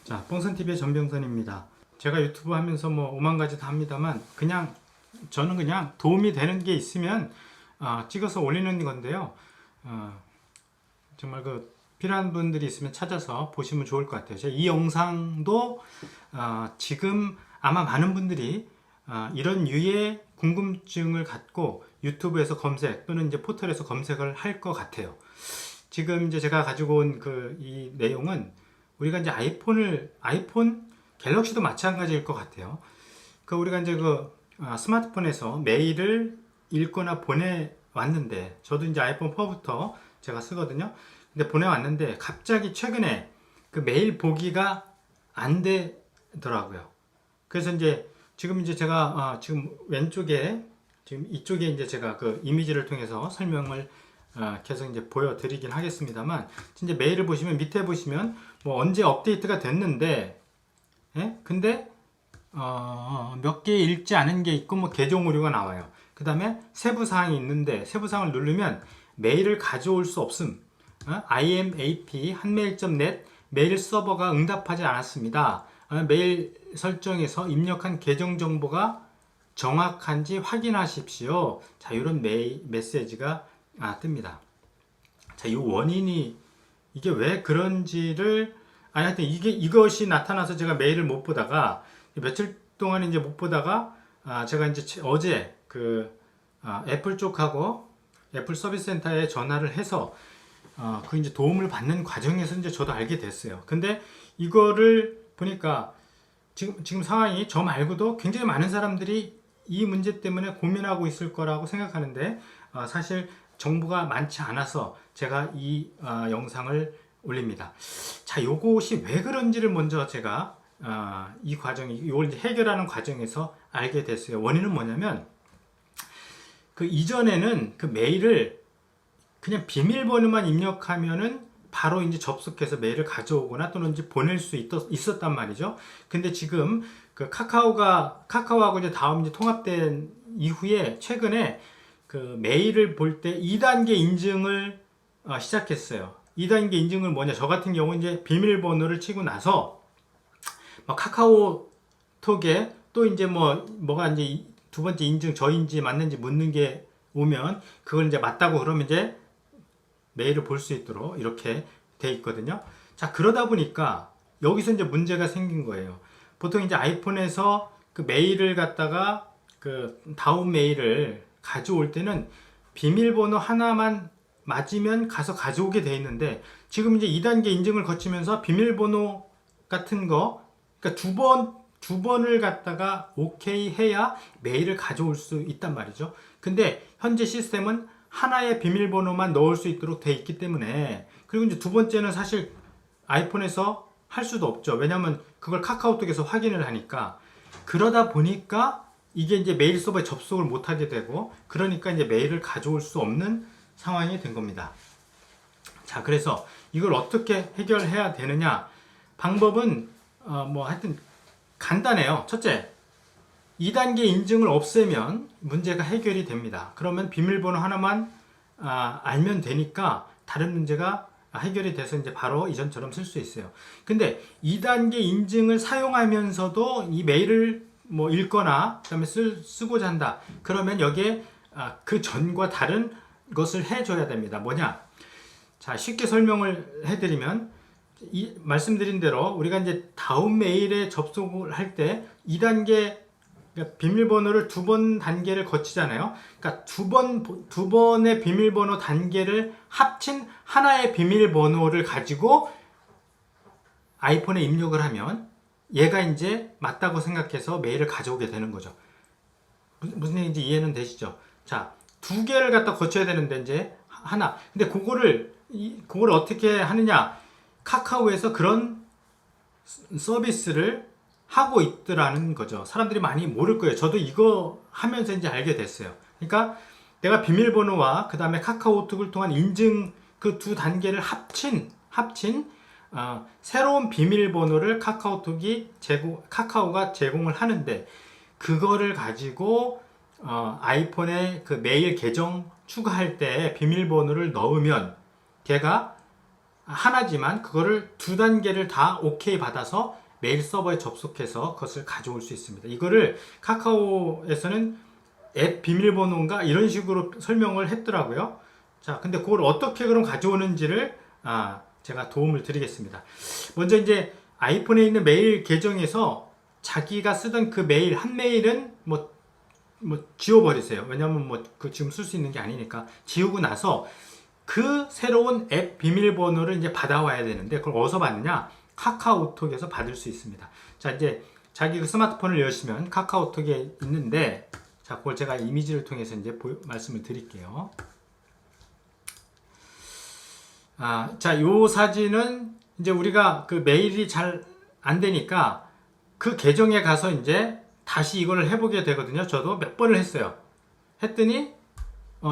자, 뽕선TV의 전병선입니다. 제가 유튜브 하면서 뭐 오만 가지 다 합니다만 저는 그냥 도움이 되는 게 있으면 찍어서 올리는 건데요. 정말 필요한 분들이 있으면 찾아서 보시면 좋을 것 같아요. 제가 이 영상도 지금 아마 많은 분들이 이런 유의 궁금증을 갖고 유튜브에서 검색 또는 이제 포털에서 검색을 할 것 같아요. 지금 이제 제가 가지고 온 이 내용은 우리가 이제 아이폰 갤럭시도 마찬가지일 것 같아요. 우리가 이제 스마트폰에서 메일을 읽거나 보내왔는데, 저도 이제 아이폰 4부터 제가 쓰거든요. 근데 보내왔는데 갑자기 최근에 그 메일 보기가 안 되더라고요. 그래서 이제 지금 이제 제가 지금 왼쪽에 지금 이쪽에 이제 제가 그 이미지를 통해서 설명을 계속 이제 보여드리긴 하겠습니다만, 이제 메일을 보시면 밑에 보시면 뭐 언제 업데이트가 됐는데, 예? 근데 몇 개 읽지 않은 게 있고 뭐 계정 오류가 나와요. 그 다음에 세부 사항이 있는데 세부 사항을 누르면 메일을 가져올 수 없음. IMAP 한메일.net 메일 서버가 응답하지 않았습니다. 메일 설정에서 입력한 계정 정보가 정확한지 확인하십시오. 자, 이런 메시지가 뜹니다. 자, 이 원인이 이게 왜 그런지를 하여튼 이것이 나타나서 제가 메일을 못 보다가 며칠 동안 이제 못 보다가 제가 이제 어제 애플 쪽하고 애플 서비스 센터에 전화를 해서 이제 도움을 받는 과정에서 이제 저도 알게 됐어요. 근데 이거를 보니까 지금 상황이 저 말고도 굉장히 많은 사람들이 이 문제 때문에 고민하고 있을 거라고 생각하는데, 사실 정보가 많지 않아서 제가 이 영상을 올립니다. 자, 요것이 왜 그런지를 먼저 제가 이걸 이제 해결하는 과정에서 알게 됐어요. 원인은 뭐냐면, 이전에는 메일을 그냥 비밀번호만 입력하면은 바로 이제 접속해서 메일을 가져오거나 또는 이제 보낼 수 있었단 말이죠. 근데 지금 카카오하고 이제 다음 이제 통합된 이후에 최근에 메일을 볼 때 2단계 인증을 시작했어요. 2단계 인증은 뭐냐? 저 같은 경우 이제 비밀번호를 치고 나서 카카오톡에 또 이제 뭐가 이제 두 번째 인증 저인지 맞는지 묻는 게 오면 그걸 이제 맞다고 그러면 이제 메일을 볼 수 있도록 이렇게 돼 있거든요. 자, 그러다 보니까 여기서 이제 문제가 생긴 거예요. 보통 이제 아이폰에서 메일을 갖다가 다운 메일을 가져올 때는 비밀번호 하나만 맞으면 가서 가져오게 돼 있는데, 지금 이제 2단계 인증을 거치면서 비밀번호 같은 거, 그러니까 두 번을 갖다가 오케이 해야 메일을 가져올 수 있단 말이죠. 근데 현재 시스템은 하나의 비밀번호만 넣을 수 있도록 돼 있기 때문에, 그리고 이제 두 번째는 사실 아이폰에서 할 수도 없죠. 왜냐면 그걸 카카오톡에서 확인을 하니까. 그러다 보니까 이게 이제 메일 서버에 접속을 못 하게 되고, 그러니까 이제 메일을 가져올 수 없는 상황이 된 겁니다. 자, 그래서 이걸 어떻게 해결해야 되느냐? 방법은 하여튼 간단해요. 첫째, 2단계 인증을 없애면 문제가 해결이 됩니다. 그러면 비밀번호 하나만 알면 되니까 다른 문제가 해결이 돼서 이제 바로 이전처럼 쓸 수 있어요. 근데 2단계 인증을 사용하면서도 이 메일을 읽거나 그다음에 쓰고자 한다. 그러면 여기에 그 전과 다른 것을 해줘야 됩니다. 뭐냐? 자, 쉽게 설명을 해드리면, 말씀드린 대로 우리가 이제 다운 메일에 접속을 할 때 2단계 비밀번호를 두 번 단계를 거치잖아요. 그러니까 두 번의 비밀번호 단계를 합친 하나의 비밀번호를 가지고 아이폰에 입력을 하면 얘가 이제 맞다고 생각해서 메일을 가져오게 되는 거죠. 무슨 얘기인지 이해는 되시죠? 자, 두 개를 갖다 거쳐야 되는데 이제 하나. 근데 그거를 어떻게 하느냐? 카카오에서 그런 서비스를 하고 있더라는 거죠. 사람들이 많이 모를 거예요. 저도 이거 하면서 이제 알게 됐어요. 그러니까 내가 비밀번호와 그 다음에 카카오톡을 통한 인증 그 두 단계를 합친 새로운 비밀번호를 카카오가 제공을 하는데, 그거를 가지고 아이폰에 메일 계정 추가할 때 비밀번호를 넣으면 걔가 하나지만 그거를 두 단계를 다 오케이 받아서 메일 서버에 접속해서 그것을 가져올 수 있습니다. 이거를 카카오에서는 앱 비밀번호인가 이런 식으로 설명을 했더라고요. 자, 근데 그걸 어떻게 그럼 가져오는지를 제가 도움을 드리겠습니다. 먼저 이제 아이폰에 있는 메일 계정에서 자기가 쓰던 그 메일 한 메일은 뭐 지워버리세요. 왜냐면 그 지금 쓸 수 있는 게 아니니까 지우고 나서 그 새로운 앱 비밀번호를 이제 받아와야 되는데 그걸 어디서 받느냐? 카카오톡에서 받을 수 있습니다. 자, 이제 자기 그 스마트폰을 여시면 카카오톡에 있는데, 자, 그걸 제가 이미지를 통해서 이제 말씀을 드릴게요. 자, 요 사진은 이제 우리가 그 메일이 잘 안 되니까 그 계정에 가서 이제 다시 이걸 해보게 되거든요. 저도 몇 번을 했어요. 했더니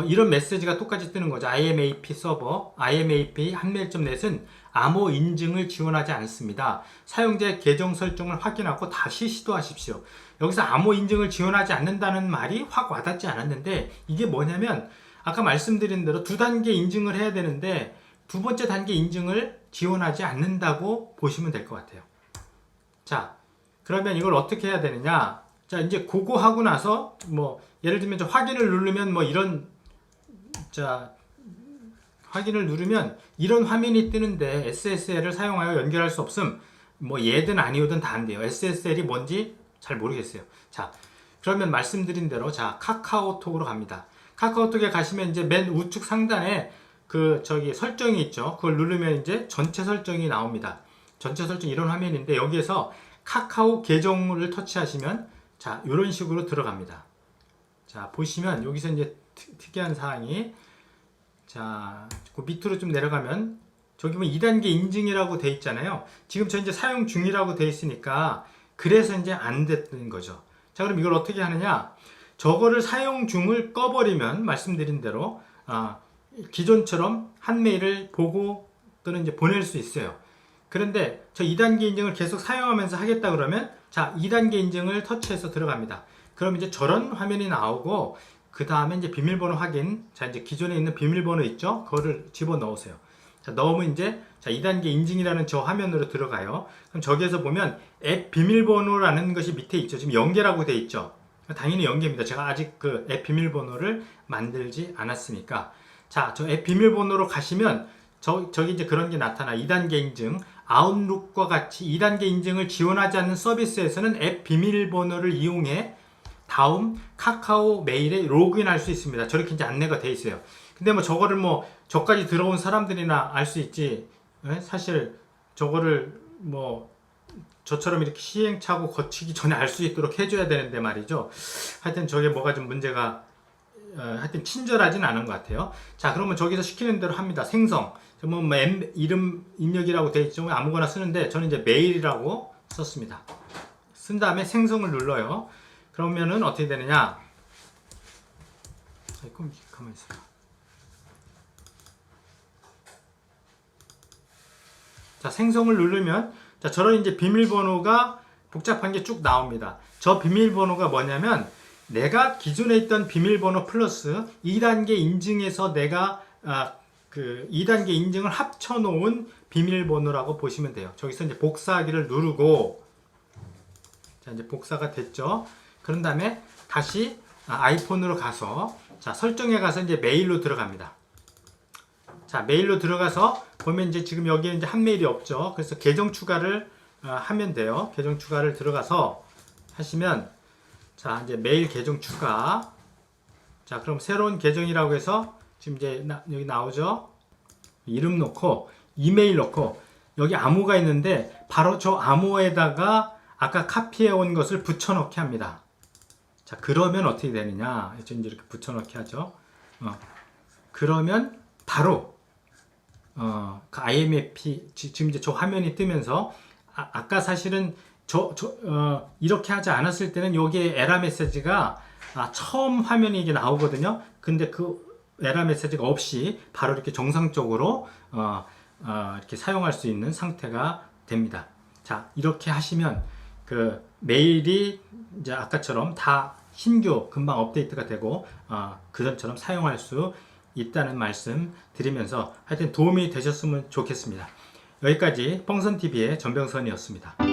이런 메시지가 똑같이 뜨는 거죠. IMAP 서버, IMAP 한메일.net은 암호 인증을 지원하지 않습니다. 사용자의 계정 설정을 확인하고 다시 시도하십시오. 여기서 암호 인증을 지원하지 않는다는 말이 확 와닿지 않았는데, 이게 뭐냐면 아까 말씀드린 대로 두 단계 인증을 해야 되는데 두 번째 단계 인증을 지원하지 않는다고 보시면 될 것 같아요. 자, 그러면 이걸 어떻게 해야 되느냐? 자, 이제 그거 하고 나서 예를 들면 확인을 누르면 확인을 누르면 이런 화면이 뜨는데 SSL을 사용하여 연결할 수 없음. 얘든 아니오든 다 안 돼요. SSL이 뭔지 잘 모르겠어요. 자, 그러면 말씀드린 대로 카카오톡으로 갑니다. 카카오톡에 가시면 이제 맨 우측 상단에 설정이 있죠. 그걸 누르면 이제 전체 설정이 나옵니다. 전체 설정 이런 화면인데 여기에서 카카오 계정을 터치하시면 자, 이런 식으로 들어갑니다. 자, 보시면 여기서 이제 특이한 사항이, 자, 그 밑으로 좀 내려가면 저기 보면 2단계 인증이라고 돼 있잖아요. 지금 저 이제 사용 중이라고 돼 있으니까 그래서 이제 안 됐던 거죠. 자, 그럼 이걸 어떻게 하느냐? 저거를 사용 중을 꺼버리면 말씀드린 대로 기존처럼 한 메일을 보고 또는 이제 보낼 수 있어요. 그런데 저 2단계 인증을 계속 사용하면서 하겠다 그러면 자, 2단계 인증을 터치해서 들어갑니다. 그럼 이제 저런 화면이 나오고 그 다음에 이제 비밀번호 확인. 자, 이제 기존에 있는 비밀번호 있죠? 그거를 집어 넣으세요. 자, 넣으면 이제 2단계 인증이라는 저 화면으로 들어가요. 그럼 저기에서 보면 앱 비밀번호라는 것이 밑에 있죠. 지금 연계라고 돼 있죠. 당연히 연계입니다. 제가 아직 그 앱 비밀번호를 만들지 않았으니까. 자, 저 앱 비밀번호로 가시면 저기 이제 그런 게 나타나. 2단계 인증. 아웃룩과 같이 2단계 인증을 지원하지 않는 서비스에서는 앱 비밀번호를 이용해 다음 카카오 메일에 로그인할 수 있습니다. 저렇게 이제 안내가 돼 있어요. 근데 저거를 저까지 들어온 사람들이나 알 수 있지. 사실 저거를 저처럼 이렇게 시행착오 거치기 전에 알 수 있도록 해줘야 되는데 말이죠. 하여튼 저게 뭐가 좀 문제가 하여튼 친절하진 않은 것 같아요. 자, 그러면 저기서 시키는 대로 합니다. 생성. 이름 입력이라고 되어 있죠. 아무거나 쓰는데 저는 이제 메일이라고 썼습니다. 쓴 다음에 생성을 눌러요. 그러면은 어떻게 되느냐? 가만히 있어요. 자, 생성을 누르면 자, 저런 이제 비밀번호가 복잡한 게 쭉 나옵니다. 저 비밀번호가 뭐냐면 내가 기존에 있던 비밀번호 플러스 2단계 인증에서 내가 그 2단계 인증을 합쳐 놓은 비밀번호라고 보시면 돼요. 저기서 이제 복사하기를 누르고, 자, 이제 복사가 됐죠. 그런 다음에 다시 아이폰으로 가서, 자, 설정에 가서 이제 메일로 들어갑니다. 자, 메일로 들어가서 보면 이제 지금 여기에 이제 한 메일이 없죠. 그래서 계정 추가를 하면 돼요. 계정 추가를 들어가서 하시면, 자, 이제 메일 계정 추가. 자, 그럼 새로운 계정이라고 해서 지금 이제 여기 나오죠. 이름 넣고 이메일 넣고 여기 암호가 있는데 바로 저 암호에다가 아까 카피해 온 것을 붙여넣기 합니다. 자, 그러면 어떻게 되느냐? 이제 이렇게 붙여넣기 하죠. 그러면 바로 그 IMAP 지금 이제 저 화면이 뜨면서 아까 사실은 이렇게 하지 않았을 때는 여기에 에러 메시지가 처음 화면이 이게 나오거든요. 근데 그 에러 메시지가 없이 바로 이렇게 정상적으로 이렇게 사용할 수 있는 상태가 됩니다. 자, 이렇게 하시면 그 메일이 이제 아까처럼 다 신규 금방 업데이트가 되고 그전처럼 사용할 수 있다는 말씀 드리면서 하여튼 도움이 되셨으면 좋겠습니다. 여기까지 뻥선TV의 전병선이었습니다.